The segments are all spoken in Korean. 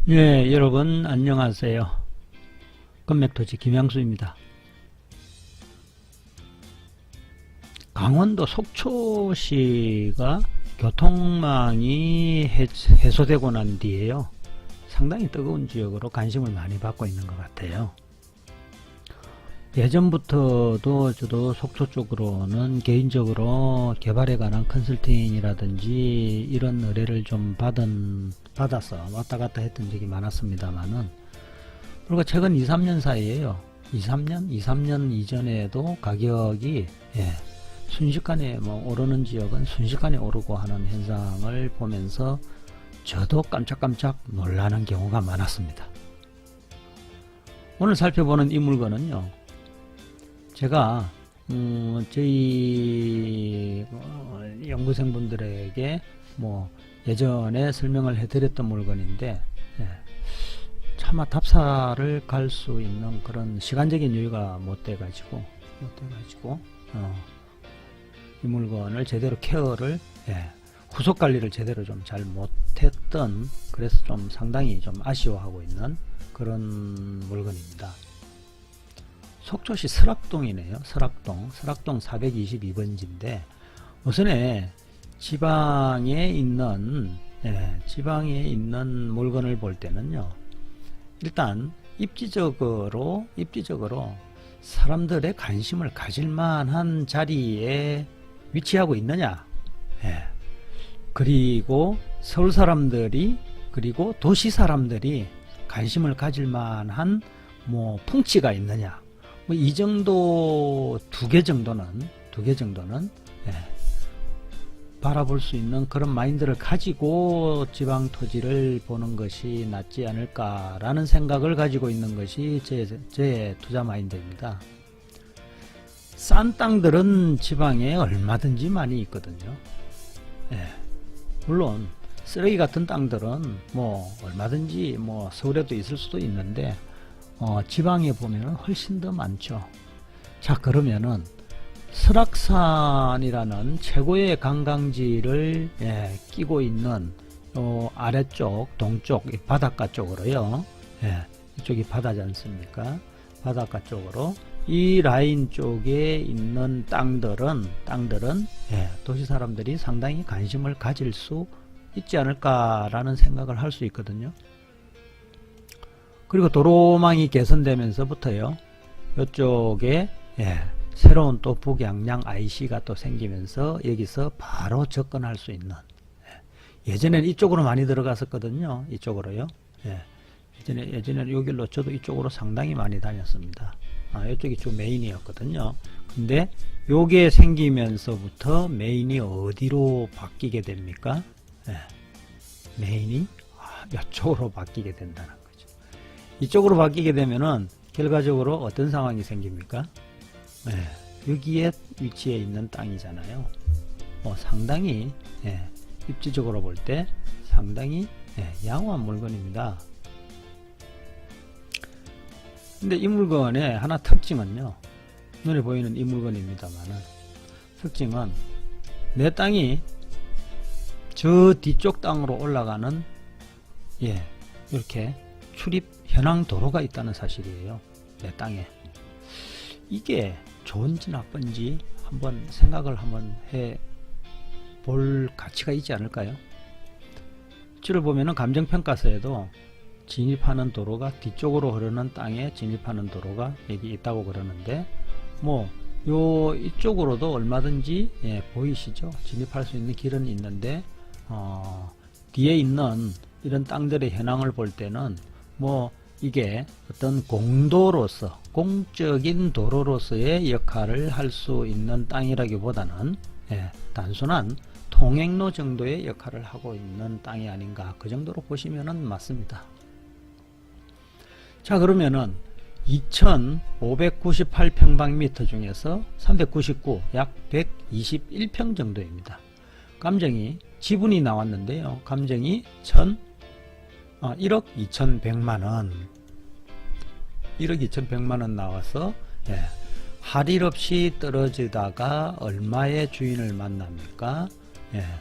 예, 여러분 안녕하세요. 건맥토지 김양수입니다. 강원도 속초시가 교통망이 해소되고 난 뒤에요, 상당히 뜨거운 지역으로 관심을 많이 받고 있는 것 같아요. 예전부터도 저도 속초 쪽으로는 개인적으로 개발에 관한 컨설팅이라든지 이런 의뢰를 좀 받아서 왔다 갔다 했던 적이 많았습니다만은, 불과 최근 2-3년 사이에요. 2-3년 이전에도 가격이 순식간에 오르는 지역은 순식간에 오르고 하는 현상을 보면서 저도 깜짝깜짝 놀라는 경우가 많았습니다. 오늘 살펴보는 이 물건은요, 제가 저희 연구생분들에게 예전에 설명을 해드렸던 물건인데, 차마 답사를 갈 수 있는 그런 시간적인 여유가 못 돼가지고 이 물건을 제대로 케어를 후속 관리를 제대로 좀 잘 못했던, 그래서 좀 상당히 좀 아쉬워하고 있는 그런 물건입니다. 속초시 설악동이네요. 설악동 422번지인데, 우선에 지방에 있는 물건을 볼 때는요, 일단 입지적으로 사람들의 관심을 가질 만한 자리에 위치하고 있느냐, 그리고 서울 사람들이, 그리고 도시 사람들이 관심을 가질 만한 풍치가 있느냐, 이 정도 두 개 정도는 바라볼 수 있는 그런 마인드를 가지고 지방 토지를 보는 것이 낫지 않을까라는 생각을 가지고 있는 것이 제 투자 마인드입니다. 싼 땅들은 지방에 얼마든지 많이 있거든요. 물론 쓰레기 같은 땅들은 얼마든지 서울에도 있을 수도 있는데, 지방에 보면 훨씬 더 많죠. 자, 그러면은 설악산이라는 최고의 관광지를 끼고 있는 아래쪽 동쪽 바닷가 쪽으로요, 이쪽이 바다지 않습니까? 바닷가 쪽으로 이 라인 쪽에 있는 땅들은 도시 사람들이 상당히 관심을 가질 수 있지 않을까라는 생각을 할 수 있거든요. 그리고 도로망이 개선되면서부터요, 이쪽에 새로운 또 북양양 IC가 또 생기면서 여기서 바로 접근할 수 있는, 예전에는 이쪽으로 많이 들어갔었거든요. 이쪽으로요. 예전에는 요 길로 저도 이쪽으로 상당히 많이 다녔습니다. 이쪽이 좀 메인이었거든요. 근데 요게 생기면서부터 메인이 어디로 바뀌게 됩니까? 메인이 이쪽으로 바뀌게 된다는 거죠. 이쪽으로 바뀌게 되면은 결과적으로 어떤 상황이 생깁니까? 여기에 위치해 있는 땅이잖아요. 상당히 입지적으로 볼 때 상당히 양호한 물건입니다. 근데 이 물건의 하나 특징은요, 눈에 보이는 이 물건입니다만은, 특징은 내 땅이 저 뒤쪽 땅으로 올라가는 이렇게 출입 현황 도로가 있다는 사실이에요. 내 땅에. 이게 좋은지 나쁜지 한번 생각을 해 볼 가치가 있지 않을까요? 주를 보면은 감정평가서에도 진입하는 도로가, 뒤쪽으로 흐르는 땅에 진입하는 도로가 여기 있다고 그러는데, 이쪽으로도 얼마든지 보이시죠? 진입할 수 있는 길은 있는데, 뒤에 있는 이런 땅들의 현황을 볼 때는 이게 어떤 공도로서, 공적인 도로로서의 역할을 할 수 있는 땅이라기보다는 단순한 통행로 정도의 역할을 하고 있는 땅이 아닌가, 그 정도로 보시면은 맞습니다. 자, 그러면은 2598평방미터 중에서 399, 약 121평 정도입니다. 감정이 지분이 나왔는데요, 감정이 1억 2100만원 1억 2100만원 나와서 할 일 없이 떨어지다가 얼마의 주인을 만납니까?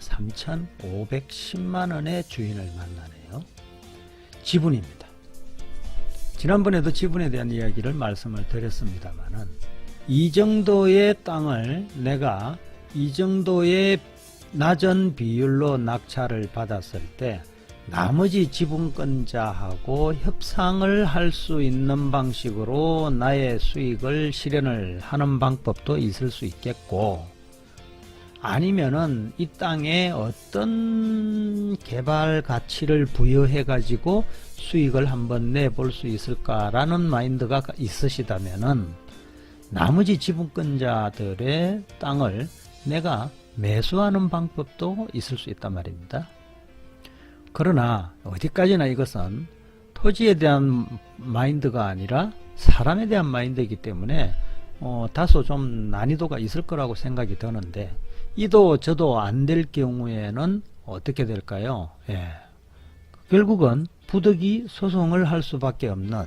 3510만원의 주인을 만나네요. 지분입니다. 지난번에도 지분에 대한 이야기를 말씀을 드렸습니다만은 이 정도의 땅을 내가 이 정도의 낮은 비율로 낙찰을 받았을 때 나머지 지분권자하고 협상을 할 수 있는 방식으로 나의 수익을 실현을 하는 방법도 있을 수 있겠고, 아니면은 이 땅에 어떤 개발 가치를 부여해 가지고 수익을 한번 내볼 수 있을까라는 마인드가 있으시다면은 나머지 지분권자들의 땅을 내가 매수하는 방법도 있을 수 있단 말입니다. 그러나 어디까지나 이것은 토지에 대한 마인드가 아니라 사람에 대한 마인드이기 때문에 다소 좀 난이도가 있을 거라고 생각이 드는데, 이도 저도 안 될 경우에는 어떻게 될까요? 예. 결국은 부득이 소송을 할 수밖에 없는,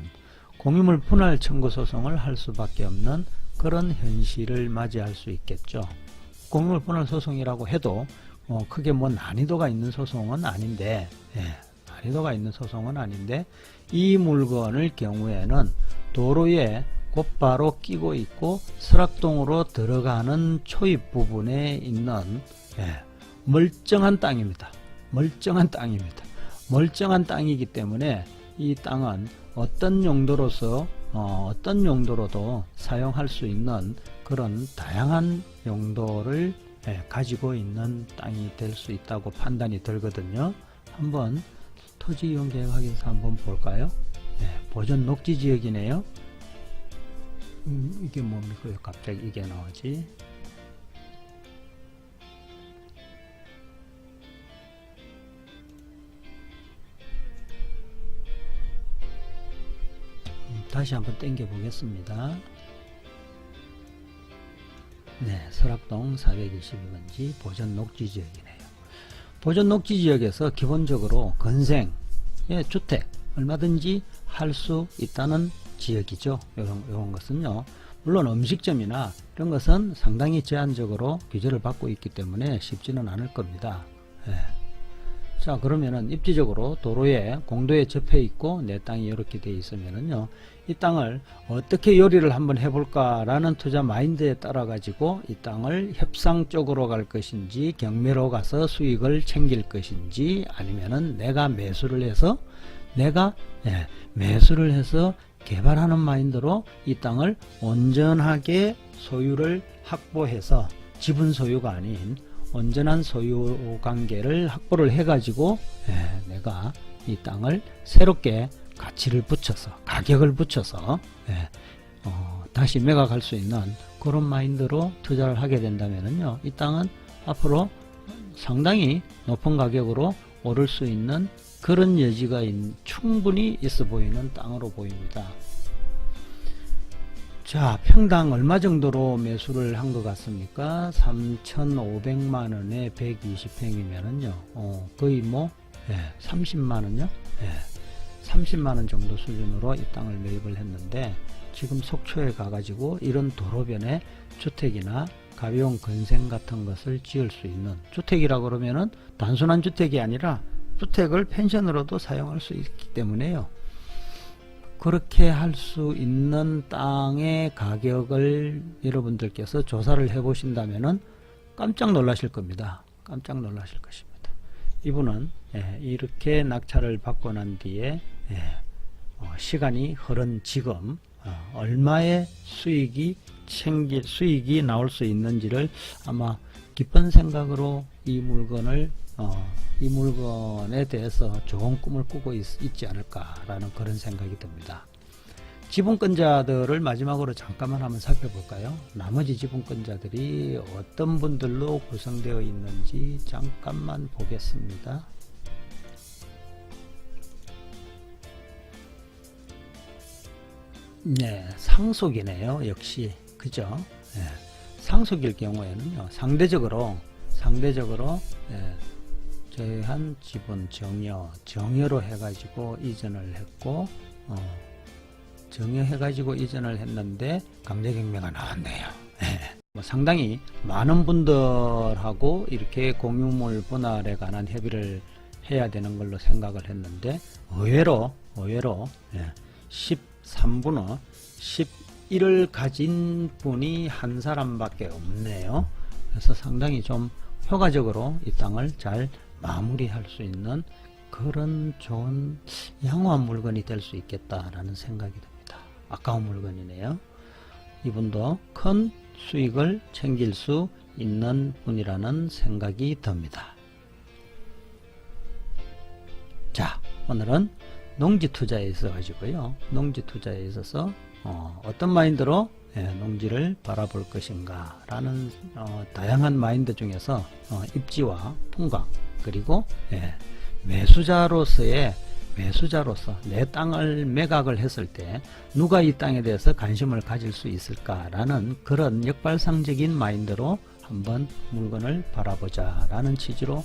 공유물 분할 청구 소송을 할 수밖에 없는 그런 현실을 맞이할 수 있겠죠. 공유물 분할 소송이라고 해도 크게 뭐 난이도가 있는 소송은 아닌데, 난이도가 있는 소송은 아닌데, 이 물건을 경우에는 도로에 곧바로 끼고 있고 설악동으로 들어가는 초입 부분에 있는 멀쩡한 땅입니다. 멀쩡한 땅입니다. 멀쩡한 땅이기 때문에 이 땅은 어떤 용도로서 어떤 용도로도 사용할 수 있는 그런 다양한 용도를 가지고 있는 땅이 될 수 있다고 판단이 들거든요. 한번 토지 이용 계획 확인서 한번 볼까요? 보전 녹지 지역이네요. 이게 뭡니까? 왜 갑자기 이게 나오지? 다시 한번 땡겨 보겠습니다. 네, 설악동 422번지 보전 녹지 지역이네요. 보전 녹지 지역에서 기본적으로 건생, 주택 얼마든지 할 수 있다는 지역이죠. 이런 것은요. 물론 음식점이나 이런 것은 상당히 제한적으로 규제를 받고 있기 때문에 쉽지는 않을 겁니다. 자, 그러면은 입지적으로 도로에 공도에 접해 있고 내 땅이 이렇게 되어 있으면은요, 이 땅을 어떻게 요리를 한번 해볼까 라는 투자 마인드에 따라 가지고 이 땅을 협상 쪽으로 갈 것인지 경매로 가서 수익을 챙길 것인지, 아니면은 내가 매수를 해서 개발하는 마인드로 이 땅을 온전하게 소유를 확보해서, 지분 소유가 아닌 온전한 소유 관계를 확보를 해가지고 내가 이 땅을 새롭게 가치를 붙여서, 가격을 붙여서 다시 매각할 수 있는 그런 마인드로 투자를 하게 된다면요, 이 땅은 앞으로 상당히 높은 가격으로 오를 수 있는 그런 여지가 충분히 있어 보이는 땅으로 보입니다. 자, 평당 얼마 정도로 매수를 한 것 같습니까? 3,500만원에 120평이면은요, 거의 30만원요? 30만원 정도 수준으로 이 땅을 매입을 했는데, 지금 속초에 가가지고 이런 도로변에 주택이나 가벼운 건생 같은 것을 지을 수 있는, 주택이라 그러면은 단순한 주택이 아니라 주택을 펜션으로도 사용할 수 있기 때문에요. 그렇게 할 수 있는 땅의 가격을 여러분들께서 조사를 해 보신다면은 깜짝 놀라실 겁니다. 깜짝 놀라실 것입니다. 이분은 이렇게 낙찰을 받고 난 뒤에 시간이 흐른 지금 얼마의 수익이 나올 수 있는지를 아마 기쁜 생각으로 이 물건에 대해서 좋은 꿈을 꾸고 있지 않을까라는 그런 생각이 듭니다. 지분권자들을 마지막으로 잠깐만 한번 살펴볼까요? 나머지 지분권자들이 어떤 분들로 구성되어 있는지 잠깐만 보겠습니다. 네, 상속이네요. 역시 그죠? 상속일 경우에는요, 상대적으로 제한 지분 정여로 해가지고 이전을 했고, 정여해가지고 이전을 했는데 강제경매가 나왔네요. 상당히 많은 분들하고 이렇게 공유물 분할에 관한 협의를 해야 되는 걸로 생각을 했는데 의외로 13분의 11을 가진 분이 한 사람밖에 없네요. 그래서 상당히 좀 효과적으로 이 땅을 잘 마무리할 수 있는 그런 좋은 양호한 물건이 될 수 있겠다라는 생각이 듭니다. 아까운 물건이네요. 이분도 큰 수익을 챙길 수 있는 분이라는 생각이 듭니다. 자, 오늘은 농지 투자에 있어 가지고요. 농지 투자에 있어서 어떤 마인드로 농지를 바라볼 것인가 라는 다양한 마인드 중에서 입지와 풍광 그리고 매수자로서 내 땅을 매각을 했을 때 누가 이 땅에 대해서 관심을 가질 수 있을까라는 그런 역발상적인 마인드로 한번 물건을 바라보자 라는 취지로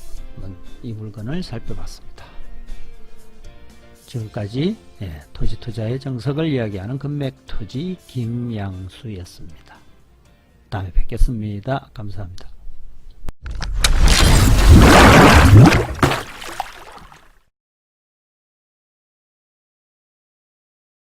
이 물건을 살펴봤습니다. 지금까지 토지 투자의 정석을 이야기하는 금맥토지 김양수였습니다. 다음에 뵙겠습니다. 감사합니다.